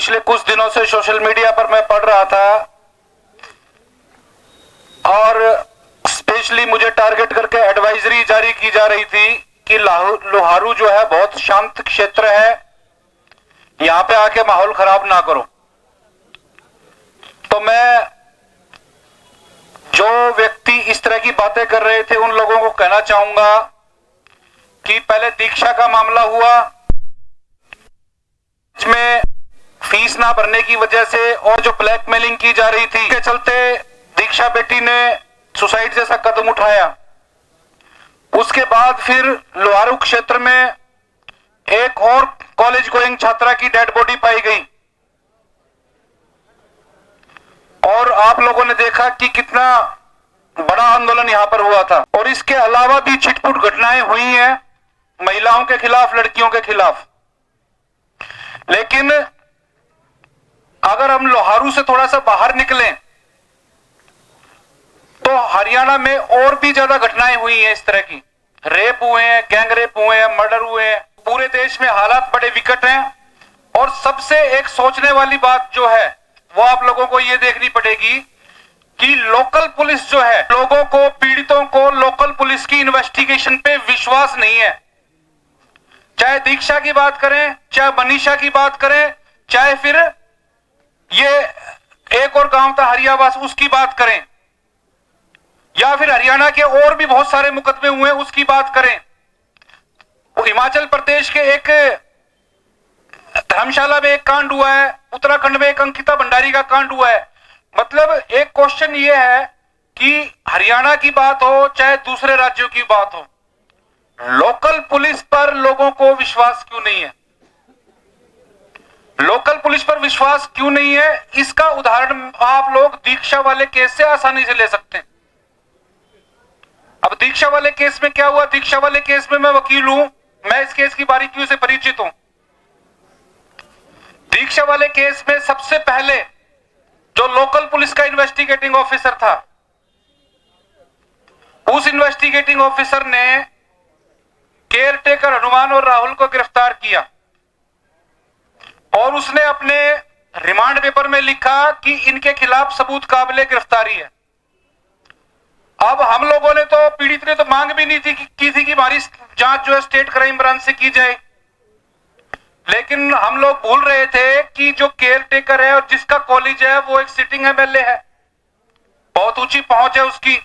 पिछले कुछ दिनों से सोशल मीडिया पर मैं पढ़ रहा था और स्पेशली मुझे टारगेट करके एडवाइजरी जारी की जा रही थी कि लोहारू जो है बहुत शांत क्षेत्र है, यहां पे आके माहौल खराब ना करो। तो मैं जो व्यक्ति इस तरह की बातें कर रहे थे उन लोगों को कहना चाहूंगा कि पहले दीक्षा का मामला हुआ, इसमें फीस ना भरने की वजह से और जो ब्लैकमेलिंग की जा रही थी के चलते दीक्षा बेटी ने सुसाइड जैसा कदम उठाया। उसके बाद फिर लोहारू क्षेत्र में एक और कॉलेज गोइंग छात्रा की डेड बॉडी पाई गई और आप लोगों ने देखा कि कितना बड़ा आंदोलन यहां पर हुआ था। और इसके अलावा भी छिटपुट घटनाएं हुई हैं महिलाओं के खिलाफ, लड़कियों के खिलाफ। लेकिन अगर हम लोहारू से थोड़ा सा बाहर निकलें तो हरियाणा में और भी ज्यादा घटनाएं हुई हैं इस तरह की। रेप हुए हैं, गैंग रेप हुए हैं, मर्डर हुए हैं। पूरे देश में हालात बड़े विकट हैं और सबसे एक सोचने वाली बात जो है वो आप लोगों को ये देखनी पड़ेगी कि लोकल पुलिस जो है, लोगों को, पीड़ितों को लोकल पुलिस की इन्वेस्टिगेशन पे विश्वास नहीं है। चाहे दीक्षा की बात करें, चाहे मनीषा की बात करें, चाहे फिर ये एक और गांव था हरियावास उसकी बात करें, या फिर हरियाणा के और भी बहुत सारे मुकदमे हुए उसकी बात करें। वो हिमाचल प्रदेश के एक धर्मशाला में एक कांड हुआ है, उत्तराखंड में एक अंकिता भंडारी का कांड हुआ है। मतलब एक क्वेश्चन ये है कि हरियाणा की बात हो चाहे दूसरे राज्यों की बात हो, लोकल पुलिस पर लोगों को विश्वास क्यों नहीं है? लोकल पुलिस पर विश्वास क्यों नहीं है, इसका उदाहरण आप लोग दीक्षा वाले केस से आसानी से ले सकते हैं। अब दीक्षा वाले केस में क्या हुआ? दीक्षा वाले केस में मैं वकील हूं, मैं इस केस की बारीकियों से परिचित हूं। दीक्षा वाले केस में सबसे पहले जो लोकल पुलिस का इन्वेस्टिगेटिंग ऑफिसर था, उस इन्वेस्टिगेटिंग ऑफिसर ने केयरटेकर हनुमान और राहुल को गिरफ्तार किया और उसने अपने रिमांड पेपर में लिखा कि इनके खिलाफ सबूत काबिले गिरफ्तारी है। अब हम लोगों ने तो, पीड़ित ने तो मांग भी नहीं थी की थी कि हमारी जांच जो है स्टेट क्राइम ब्रांच से की जाए, लेकिन हम लोग भूल रहे थे कि जो केयरटेकर है और जिसका कॉलेज है वो एक सिटिंग एमएलए है, बहुत ऊंची पहुंच है उसकी।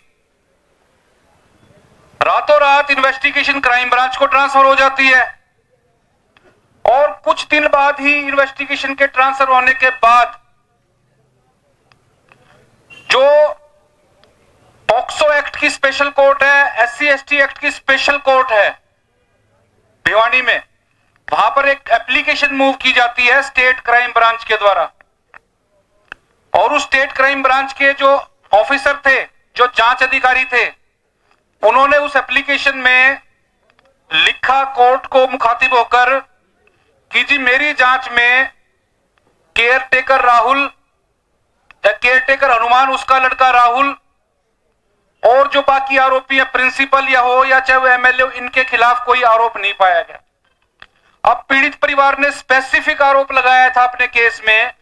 रातों रात इन्वेस्टिगेशन क्राइम ब्रांच को ट्रांसफर हो जाती है और कुछ दिन बाद ही इन्वेस्टिगेशन के ट्रांसफर होने के बाद जो पॉक्सो एक्ट की स्पेशल कोर्ट है, एससी एसटी एक्ट की स्पेशल कोर्ट है भिवानी में, वहां पर एक एप्लीकेशन मूव की जाती है स्टेट क्राइम ब्रांच के द्वारा। और उस स्टेट क्राइम ब्रांच के जो ऑफिसर थे, जो जांच अधिकारी थे, उन्होंने उस एप्लीकेशन में लिखा कोर्ट को मुखातिब होकर कि जी मेरी जांच में केयरटेकर राहुल या केयरटेकर हनुमान, उसका लड़का राहुल और जो बाकी आरोपी है, प्रिंसिपल या हो या चाहे वो एमएलए हो, इनके खिलाफ कोई आरोप नहीं पाया गया। अब पीड़ित परिवार ने स्पेसिफिक आरोप लगाया था अपने केस में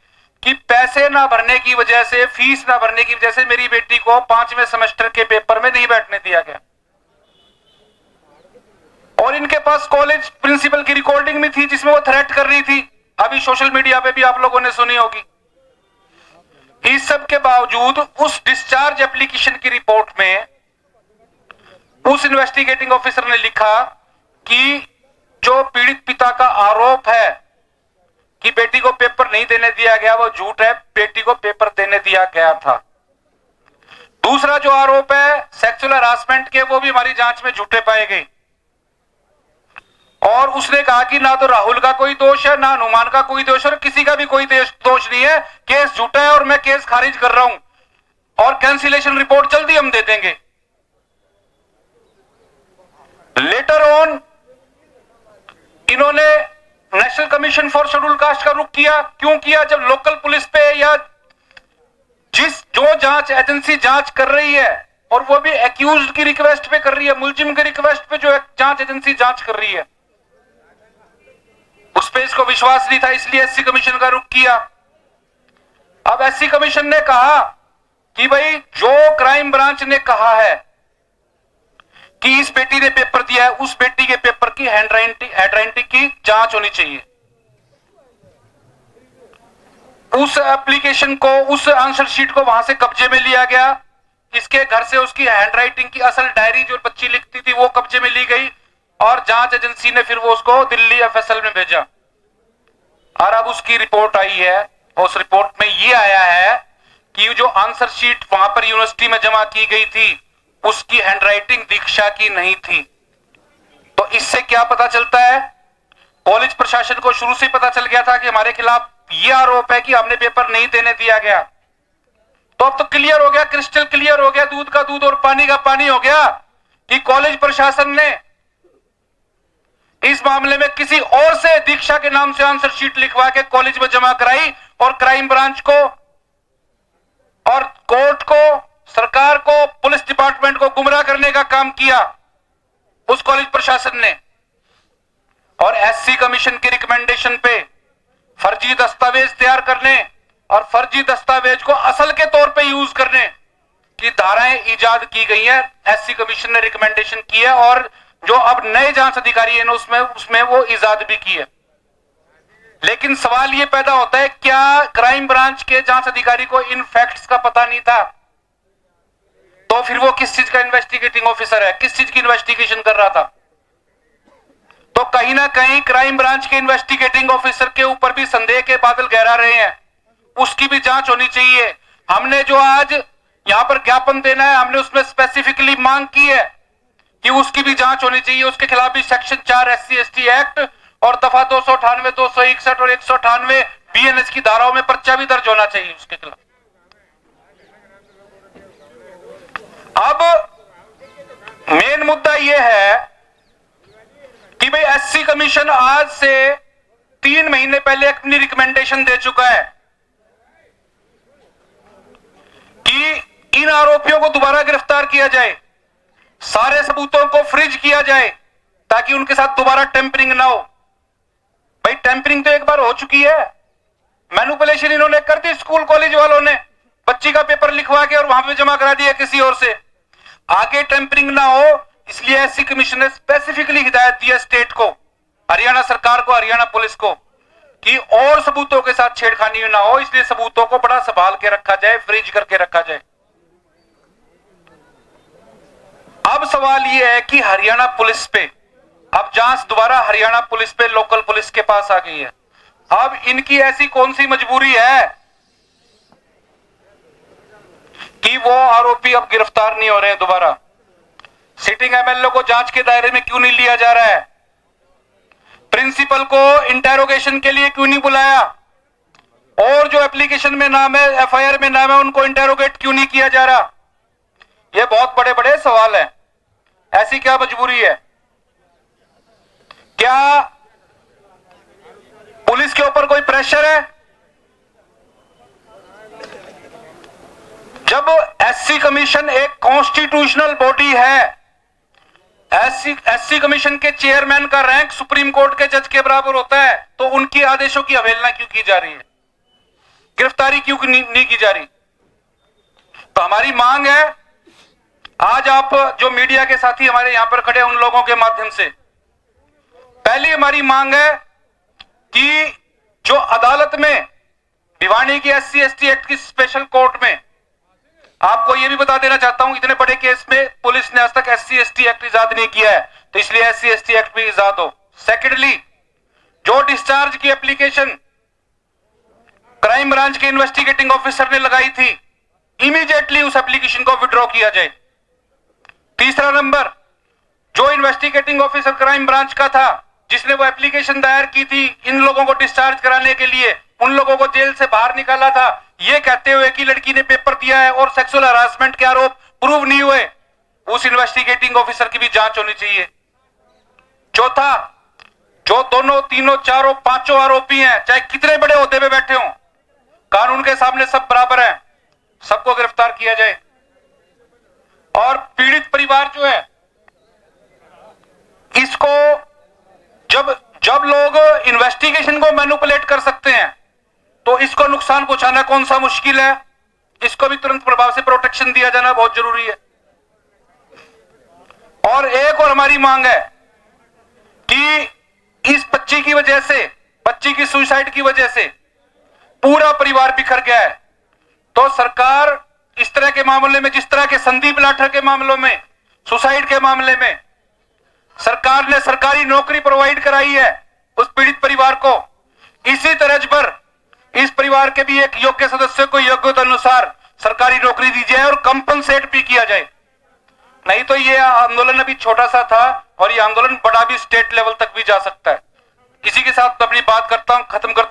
कि पैसे ना भरने की वजह से, फीस ना भरने की वजह से मेरी बेटी को 5वें सेमेस्टर के पेपर में नहीं बैठने दिया गया। और इनके पास कॉलेज प्रिंसिपल की रिकॉर्डिंग भी थी जिसमें वो थ्रेट कर रही थी, अभी सोशल मीडिया पे भी आप लोगों ने सुनी होगी। इस सब के बावजूद उस डिस्चार्ज एप्लीकेशन की रिपोर्ट में उस इन्वेस्टिगेटिंग ऑफिसर ने लिखा कि जो पीड़ित पिता का आरोप है कि बेटी को पेपर नहीं देने दिया गया वो झूठ है, बेटी को पेपर देने दिया गया था। दूसरा जो आरोप है सेक्सुअल हरासमेंट के, वो भी हमारी जांच में झूठे पाए गए। और उसने कहा कि ना तो राहुल का कोई दोष है, ना हनुमान का कोई दोष है, और किसी का भी कोई दोष नहीं है, केस झूठा है और मैं केस खारिज कर रहा हूं और कैंसिलेशन रिपोर्ट जल्दी हम दे देंगे। लेटर ऑन इन्होंने national commission for schedule caste का रुख किया। क्यों किया? जब लोकल पुलिस पे या जो जांच एजेंसी जांच कर रही है और वो भी एक्यूज्ड की रिक्वेस्ट पे कर रही है, मुलजिम की रिक्वेस्ट पे जो जांच एजेंसी जांच कर रही है, उस पे इसको विश्वास नहीं था, इसलिए एससी कमीशन का रुख किया। अब एससी कमीशन ने कहा कि भाई जो क्राइम ब्रांच ने कहा है कि इस बेटी ने पेपर दिया है, उस बेटी के पेपर की हैंडराइटिंग की जांच होनी चाहिए। उस एप्लीकेशन को, उस आंसर शीट को वहां से कब्जे में लिया गया। इसके घर से उसकी हैंडराइटिंग की असल डायरी जो बच्ची लिखती थी वो कब्जे में ली गई और जांच एजेंसी ने फिर वो उसको दिल्ली एफएसएल में भेजा। और अब उसकी रिपोर्ट आई है, उस रिपोर्ट में ये आया है कि जो आंसर शीट वहां पर यूनिवर्सिटी में जमा की गई थी उसकी हैंडराइटिंग दीक्षा की नहीं थी। तो इससे क्या पता चलता है? कॉलेज प्रशासन को शुरू से पता चल गया था कि हमारे खिलाफ ये आरोप है कि हमने पेपर नहीं देने दिया गया। तो अब तो क्लियर हो गया, क्रिस्टल क्लियर हो गया, दूध का दूध और पानी का पानी हो गया कि कॉलेज प्रशासन ने इस मामले में किसी और से दीक्षा के नाम से आंसर शीट लिखवा के कॉलेज में जमा कराई और क्राइम ब्रांच को और कोर्ट को, सरकार को, पुलिस डिपार्टमेंट को गुमराह करने का काम किया उस कॉलेज प्रशासन ने। और एससी कमीशन की रिकमेंडेशन पे फर्जी दस्तावेज तैयार करने और फर्जी दस्तावेज को असल के तौर पे यूज करने की धाराएं इजाद की गई है। एससी कमीशन ने रिकमेंडेशन की है और जो अब नए जांच अधिकारी हैं उसमें वो इजाद भी की है। लेकिन सवाल ये पैदा होता है, क्या क्राइम ब्रांच के जांच अधिकारी को इन फैक्ट्स का पता नहीं था? तो फिर वो किस चीज का इन्वेस्टिगेटिंग ऑफिसर है, किस चीज की इन्वेस्टिगेशन कर रहा था? तो कहीं ना कहीं क्राइम ब्रांच के इन्वेस्टिगेटिंग ऑफिसर के ऊपर भी संदेह के बादल गहरा रहे हैं। उसकी भी जांच होनी चाहिए। हमने जो आज यहां पर ज्ञापन देना है, हमने उसमें स्पेसिफिकली मांग की है कि उसकी भी जांच होनी चाहिए। उसके खिलाफ भी सेक्शन 4 SC/ST एक्ट और दफा 298, 261 और 198 BNS की धाराओं में पर्चा भी दर्ज होना चाहिए उसके खिलाफ। अब मेन मुद्दा यह है कि भाई एससी कमीशन आज से 3 महीने पहले अपनी रिकमेंडेशन दे चुका है कि इन आरोपियों को दोबारा गिरफ्तार किया जाए, सारे सबूतों को फ्रीज किया जाए ताकि उनके साथ दोबारा टेम्परिंग ना हो। भाई टेम्परिंग तो एक बार हो चुकी है, मैनिपुलेशन इन्होंने कर दी स्कूल कॉलेज वालों ने, बच्ची का पेपर लिखवा के और वहां पे जमा करा दिया किसी और से। आगे टेम्परिंग ना हो इसलिए एससी कमीशन ने स्पेसिफिकली हिदायत दी है स्टेट को, हरियाणा सरकार को, हरियाणा पुलिस को, कि और सबूतों के साथ छेड़खानी ना हो, इसलिए सबूतों को बड़ा संभाल के रखा जाए, फ्रीज करके रखा जाए। अब सवाल यह है कि हरियाणा पुलिस पे अब जांच दोबारा हरियाणा पुलिस पे, लोकल पुलिस के पास आ गई है। अब इनकी ऐसी कौन सी मजबूरी है कि वो आरोपी अब गिरफ्तार नहीं हो रहे हैं दोबारा? सिटिंग एमएलए को जांच के दायरे में क्यों नहीं लिया जा रहा है? प्रिंसिपल को इंटेरोगेशन के लिए क्यों नहीं बुलाया? और जो एप्लीकेशन में नाम है, एफआईआर में नाम है, उनको इंटेरोगेट क्यों नहीं किया जा रहा? ये बहुत बड़े बड़े सवाल हैं। ऐसी क्या मजबूरी है? क्या पुलिस के ऊपर कोई प्रेशर है? जब एससी कमीशन एक कॉन्स्टिट्यूशनल बॉडी है, एससी कमीशन के चेयरमैन का रैंक सुप्रीम कोर्ट के जज के बराबर होता है, तो उनकी आदेशों की अवहेलना क्यों की जा रही है? गिरफ्तारी क्यों नहीं की जा रही? तो हमारी मांग है, आज आप जो मीडिया के साथी हमारे यहां पर खड़े उन लोगों के माध्यम से, पहली हमारी मांग है कि जो अदालत में भिवानी की SC/ST एक्ट की स्पेशल कोर्ट में, आपको यह भी बता देना चाहता हूं, इतने बड़े केस में पुलिस ने आज तक SC/ST एक्ट इजाद नहीं किया है, तो इसलिए SC/ST एक्ट भी इजाद हो। सेकेंडली, जो डिस्चार्ज की एप्लीकेशन क्राइम ब्रांच के इन्वेस्टिगेटिंग ऑफिसर ने लगाई थी, इमीडिएटली उस एप्लीकेशन को विड्रॉ किया जाए। तीसरा नंबर, जो इन्वेस्टिगेटिंग ऑफिसर क्राइम ब्रांच का था जिसने वो एप्लीकेशन दायर की थी इन लोगों को डिस्चार्ज कराने के लिए, उन लोगों को जेल से बाहर निकाला था ये कहते हुए कि लड़की ने पेपर दिया है और सेक्सुअल हरासमेंट के आरोप प्रूव नहीं हुए, उस इन्वेस्टिगेटिंग ऑफिसर की भी जांच होनी चाहिए। चौथा, जो दोनों, तीनों, चारों, पांचों आरोपी हैं, चाहे कितने बड़े ओहदे पे बैठे हों, कानून के सामने सब बराबर हैं, सबको गिरफ्तार किया जाए। और पीड़ित परिवार जो है, इसको जब लोग इन्वेस्टिगेट इन्वेस्टिगेशन को मैनिपुलेट कर सकते हैं, तो इसको नुकसान पहुंचाना कौन सा मुश्किल है? इसको भी तुरंत प्रभाव से प्रोटेक्शन दिया जाना बहुत जरूरी है। और एक और हमारी मांग है कि इस बच्ची की वजह से, बच्ची की सुसाइड की वजह से पूरा परिवार बिखर गया है, तो सरकार इस तरह के मामले में, जिस तरह के संदीप लाठर के मामलों में, सुसाइड के मामले में सरकार ने सरकारी नौकरी प्रोवाइड कराई है उस पीड़ित परिवार को, इसी तरह पर इस परिवार के भी एक योग्य सदस्य को योग्यता अनुसार सरकारी नौकरी दी जाए और कंपनसेट भी किया जाए। नहीं तो ये आंदोलन अभी छोटा सा था और ये आंदोलन बड़ा भी स्टेट लेवल तक भी जा सकता है। इसी के साथ अपनी बात करता हूं, खत्म करता हूं।